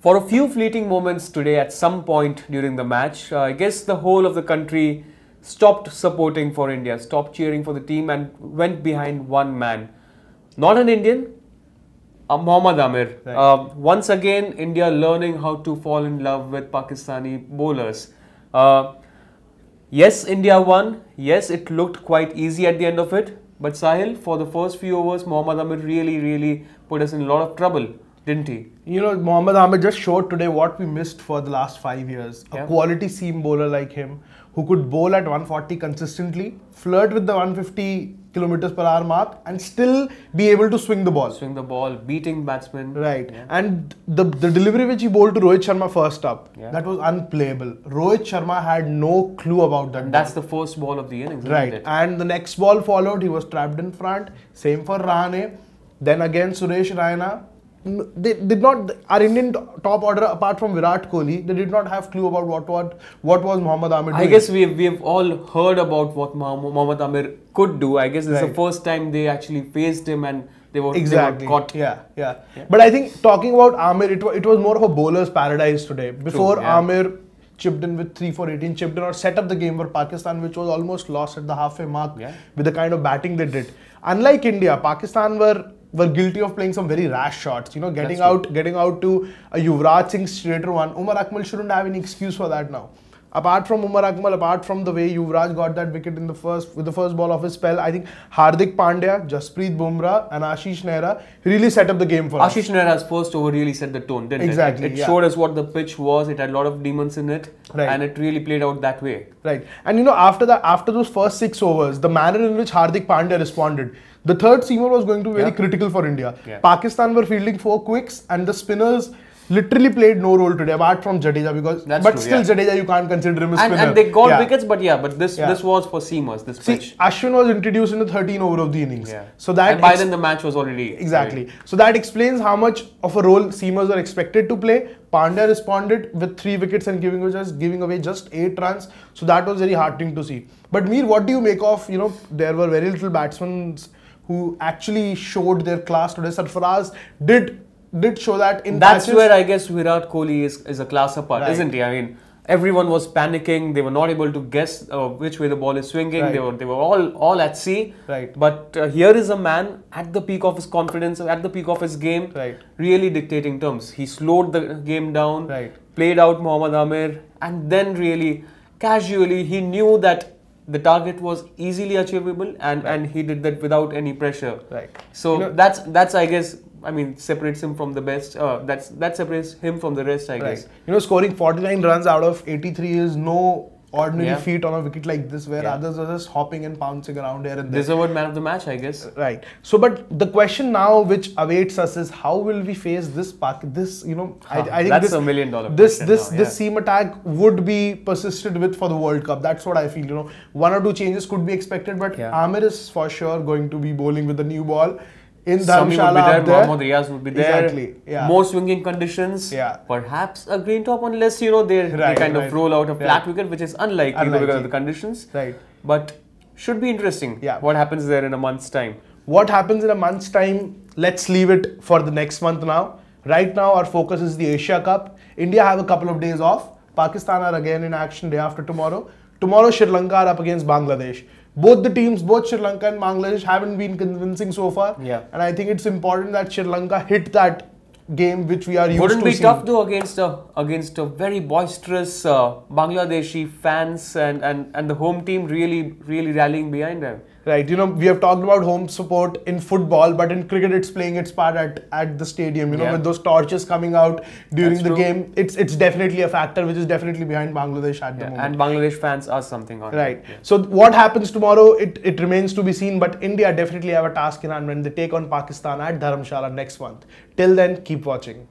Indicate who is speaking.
Speaker 1: For a few fleeting moments today, at some point during the match, I guess the whole of the country stopped supporting for India, stopped cheering for the team and went behind one man. Not an Indian, Mohammad Amir.
Speaker 2: Right.
Speaker 1: Once again, India learning how to fall in love with Pakistani bowlers. Yes, India won. Yes, it looked quite easy at the end of it. But Sahil, for the first few overs, Mohammad Amir really put us in a lot of trouble, didn't he?
Speaker 2: You know, Mohammad Amir just showed today what we missed for the last 5 years.
Speaker 1: Yeah.
Speaker 2: A quality seam bowler like him, who could bowl at 140 consistently, flirt with the 150 kilometers per hour mark, and still be able to swing the ball.
Speaker 1: Swing the ball, beating batsmen.
Speaker 2: Right.
Speaker 1: Yeah.
Speaker 2: And the delivery which he bowled to Rohit Sharma first up,
Speaker 1: Yeah.
Speaker 2: that was unplayable. Rohit Sharma had no clue about that.
Speaker 1: And that's the first ball of the innings, isn't
Speaker 2: Right.
Speaker 1: it?
Speaker 2: And the next ball followed, he was trapped in front. Same for Rahane. Then again Suresh Raina. They did not, our Indian top order, apart from Virat Kohli, they did not have clue about what was Mohammad Amir doing.
Speaker 1: I guess we've all heard about what Mohammad Amir could do. I guess this is
Speaker 2: Right.
Speaker 1: the first time they actually faced him and they were
Speaker 2: Exactly.
Speaker 1: caught.
Speaker 2: Yeah. But I think talking about Amir, it was more of a bowler's paradise today. Before
Speaker 1: yeah.
Speaker 2: Amir chipped in with 3 for 18, chipped in or set up the game for Pakistan, which was almost lost at the halfway mark
Speaker 1: Yeah.
Speaker 2: with the kind of batting they did. Unlike India, Pakistan were guilty of playing some very rash shots. You know, getting out to a Yuvraj Singh straighter one. Umar Akmal shouldn't have any excuse for that now. Apart from Umar Akmal, apart from the way Yuvraj got that wicket with the first ball of his spell, I think Hardik Pandya, Jasprit Bumrah and Ashish Nehra really set up the game for us.
Speaker 1: Ashish Nehra's first over really set the tone, didn't
Speaker 2: Exactly,
Speaker 1: it? It
Speaker 2: yeah.
Speaker 1: showed us what the pitch was. It had a lot of demons in it,
Speaker 2: Right.
Speaker 1: and it really played out that way.
Speaker 2: Right. And you know, after those first 6 overs, the manner in which Hardik Pandya responded, the third seamer was going to be very
Speaker 1: Yeah.
Speaker 2: critical for India.
Speaker 1: Yeah.
Speaker 2: Pakistan were fielding 4 quicks and the spinners literally played no role today, apart from Jadeja,
Speaker 1: That's
Speaker 2: but
Speaker 1: true,
Speaker 2: still
Speaker 1: yeah.
Speaker 2: Jadeja you can't consider him a spinner.
Speaker 1: And they got
Speaker 2: Yeah.
Speaker 1: wickets, but this
Speaker 2: Yeah.
Speaker 1: was for seamers, this
Speaker 2: See,
Speaker 1: pitch.
Speaker 2: Ashwin was introduced in the 13 over of the innings.
Speaker 1: Yeah.
Speaker 2: So that
Speaker 1: and by then the match was already
Speaker 2: Exactly. So that explains how much of a role seamers are expected to play. Pandya responded with 3 wickets and giving away just 8 runs. So that was very heartening to see. But Mir, what do you make of, you know, there were very little batsmen who actually showed their class today. Sarfaraz did show that in
Speaker 1: That's
Speaker 2: matches.
Speaker 1: where I guess Virat Kohli is a class apart,
Speaker 2: Right.
Speaker 1: isn't he? I mean, everyone was panicking. They were not able to guess which way the ball is swinging.
Speaker 2: Right.
Speaker 1: They were all at sea.
Speaker 2: Right.
Speaker 1: But here is a man at the peak of his confidence, at the peak of his game,
Speaker 2: Right.
Speaker 1: really dictating terms. He slowed the game down,
Speaker 2: Right.
Speaker 1: played out Mohammad Amir, and then really casually he knew that the target was easily achievable, and he did that without any pressure.
Speaker 2: Right.
Speaker 1: So
Speaker 2: You know,
Speaker 1: that's I guess, I mean, separates him from the best. That separates him from the rest, I guess.
Speaker 2: Right. You know, scoring 49 runs out of 83 is no ordinary
Speaker 1: Yeah.
Speaker 2: feat on a wicket like this, where
Speaker 1: Yeah.
Speaker 2: others are just hopping and pouncing around here and there.
Speaker 1: Deserved man of the match, I guess.
Speaker 2: Right. So, but the question now which awaits us is how will we face this you know, I think
Speaker 1: That's
Speaker 2: this,
Speaker 1: $1 million
Speaker 2: this
Speaker 1: question
Speaker 2: this
Speaker 1: now,
Speaker 2: this
Speaker 1: yeah.
Speaker 2: seam attack would be persisted with for the World Cup. That's what I feel. You know, 1 or 2 changes could be expected, but
Speaker 1: Yeah.
Speaker 2: Amir is for sure going to be bowling with the new ball in
Speaker 1: Sami would be
Speaker 2: Dharamshala
Speaker 1: there,
Speaker 2: up there.
Speaker 1: Mohammad Riyaz would be there.
Speaker 2: Exactly, yeah.
Speaker 1: More swinging conditions.
Speaker 2: Yeah.
Speaker 1: Perhaps a green top, unless they
Speaker 2: Right,
Speaker 1: kind
Speaker 2: right.
Speaker 1: of roll out a flat
Speaker 2: Yeah.
Speaker 1: wicket, which is unlikely because
Speaker 2: Unlikely.
Speaker 1: of the conditions.
Speaker 2: Right.
Speaker 1: But should be interesting.
Speaker 2: Yeah.
Speaker 1: What happens there in a month's time?
Speaker 2: What happens in a month's time, let's leave it for the next month now. Right now, our focus is the Asia Cup. India have a couple of days off. Pakistan are again in action day after tomorrow. Tomorrow, Sri Lanka are up against Bangladesh. Both the teams, both Sri Lanka and Bangladesh, haven't been convincing so far.
Speaker 1: Yeah.
Speaker 2: And I think it's important that Sri Lanka hit that game which we are used
Speaker 1: Wouldn't
Speaker 2: to
Speaker 1: be
Speaker 2: seeing.
Speaker 1: tough though against a very boisterous Bangladeshi fans and the home team really rallying behind them.
Speaker 2: Right, you know, we have talked about home support in football, but in cricket it's playing its part at the stadium, you know,
Speaker 1: Yeah.
Speaker 2: with those torches coming out during
Speaker 1: That's
Speaker 2: the
Speaker 1: true.
Speaker 2: game. It's definitely a factor which is definitely behind Bangladesh at the
Speaker 1: Yeah.
Speaker 2: moment.
Speaker 1: And Bangladesh fans are something on
Speaker 2: Right.
Speaker 1: it. Yeah.
Speaker 2: So what happens tomorrow, it remains to be seen, but India definitely have a task in hand when they take on Pakistan at Dharamshala next month. Till then, keep watching.